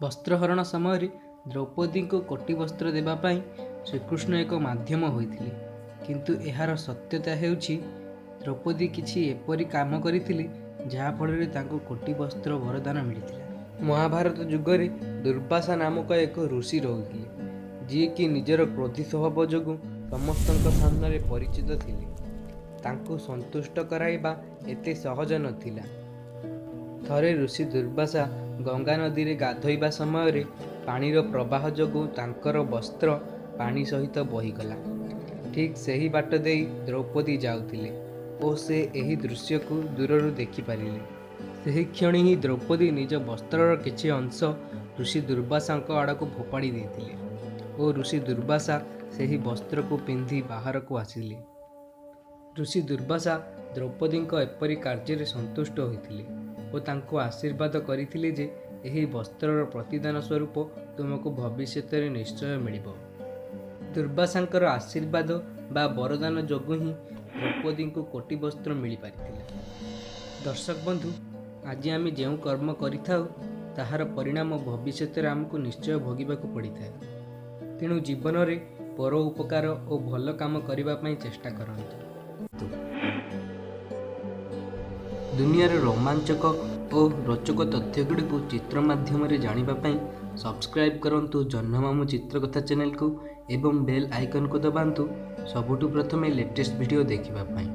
ବସ୍ତ୍ରହରଣ ସମୟରେ ଦ୍ରୌପଦୀଙ୍କୁ କୋଟି ବସ୍ତ୍ର ଦେବା ପାଇଁ ଶ୍ରୀକୃଷ୍ଣ ଏକ ମାଧ୍ୟମ ହୋଇଥିଲେ, କିନ୍ତୁ ଏହାର ସତ୍ୟତା ହେଉଛି ଦ୍ରୌପଦୀ କିଛି ଏପରି କାମ କରିଥିଲେ ଯାହାଫଳରେ ତାଙ୍କୁ କୋଟି ବସ୍ତ୍ର ବରଦାନ ମିଳିଥିଲା। ମହାଭାରତ ଯୁଗରେ ଦୁର୍ବାସା ନାମକ ଏକ ଋଷି ରହୁଥିଲେ, ଯିଏକି ନିଜର କ୍ରୋଧୀ ସ୍ୱଭାବ ଯୋଗୁଁ ସମସ୍ତଙ୍କ ସାମ୍ନାରେ ପରିଚିତ ଥିଲେ। ତାଙ୍କୁ ସନ୍ତୁଷ୍ଟ କରାଇବା ଏତେ ସହଜ ନଥିଲା। ଥରେ ଋଷି ଦୁର୍ବାସା ଗଙ୍ଗା ନଦୀରେ ଗାଧୋଇବା ସମୟରେ ପାଣିର ପ୍ରବାହ ଯୋଗୁଁ ତାଙ୍କର ବସ୍ତ୍ର ପାଣି ସହିତ ବହିଗଲା। ଠିକ୍ ସେହି ବାଟ ଦେଇ ଦ୍ରୌପଦୀ ଯାଉଥିଲେ ଓ ସେ ଏହି ଦୃଶ୍ୟକୁ ଦୂରରୁ ଦେଖିପାରିଲେ। ସେହି କ୍ଷଣି ହିଁ ଦ୍ରୌପଦୀ ନିଜ ବସ୍ତ୍ରର କିଛି ଅଂଶ ଋଷି ଦୁର୍ବାସାଙ୍କ ଆଡ଼କୁ ଫୋପାଡ଼ି ଦେଇଥିଲେ ଓ ଋଷି ଦୁର୍ବାସା ସେହି ବସ୍ତ୍ରକୁ ପିନ୍ଧି ବାହାରକୁ ଆସିଲେ। ଋଷି ଦୁର୍ବାସା ଦ୍ରୌପଦୀଙ୍କ ଏପରି କାର୍ଯ୍ୟରେ ସନ୍ତୁଷ୍ଟ ହୋଇଥିଲେ ଓ ତାଙ୍କୁ ଆଶୀର୍ବାଦ କରିଥିଲେ ଯେ ଏହି ବସ୍ତ୍ରର ପ୍ରତିଦାନ ସ୍ୱରୂପ ତୁମକୁ ଭବିଷ୍ୟତରେ ନିଶ୍ଚୟ ମିଳିବ। ଦୁର୍ବାସାଙ୍କର ଆଶୀର୍ବାଦ ବା ବରଦାନ ଯୋଗୁଁ ହିଁ ଦ୍ରୌପଦୀଙ୍କୁ କୋଟି ବସ୍ତ୍ର ମିଳିପାରିଥିଲା। ଦର୍ଶକ ବନ୍ଧୁ, ଆଜି ଆମେ ଯେଉଁ କର୍ମ କରିଥାଉ ତାହାର ପରିଣାମ ଭବିଷ୍ୟତରେ ଆମକୁ ନିଶ୍ଚୟ ଭୋଗିବାକୁ ପଡ଼ିଥାଏ। ତେଣୁ ଜୀବନରେ ପର ଉପକାର ଓ ଭଲ କାମ କରିବା ପାଇଁ ଚେଷ୍ଟା କରନ୍ତୁ। ଦୁନିଆର ରୋମାଞ୍ଚକ ଓ ରୋଚକ ତଥ୍ୟଗୁଡ଼ିକୁ ଚିତ୍ର ମାଧ୍ୟମରେ ଜାଣିବା ପାଇଁ ସବସ୍କ୍ରାଇବ୍ କରନ୍ତୁ ଜହ୍ନମାମୁଁ ଚିତ୍ରକଥା ଚ୍ୟାନେଲକୁ ଏବଂ ବେଲ୍ ଆଇକନ୍କୁ ଦବାନ୍ତୁ ସବୁଠୁ ପ୍ରଥମେ ଲେଟେଷ୍ଟ ଭିଡ଼ିଓ ଦେଖିବା ପାଇଁ।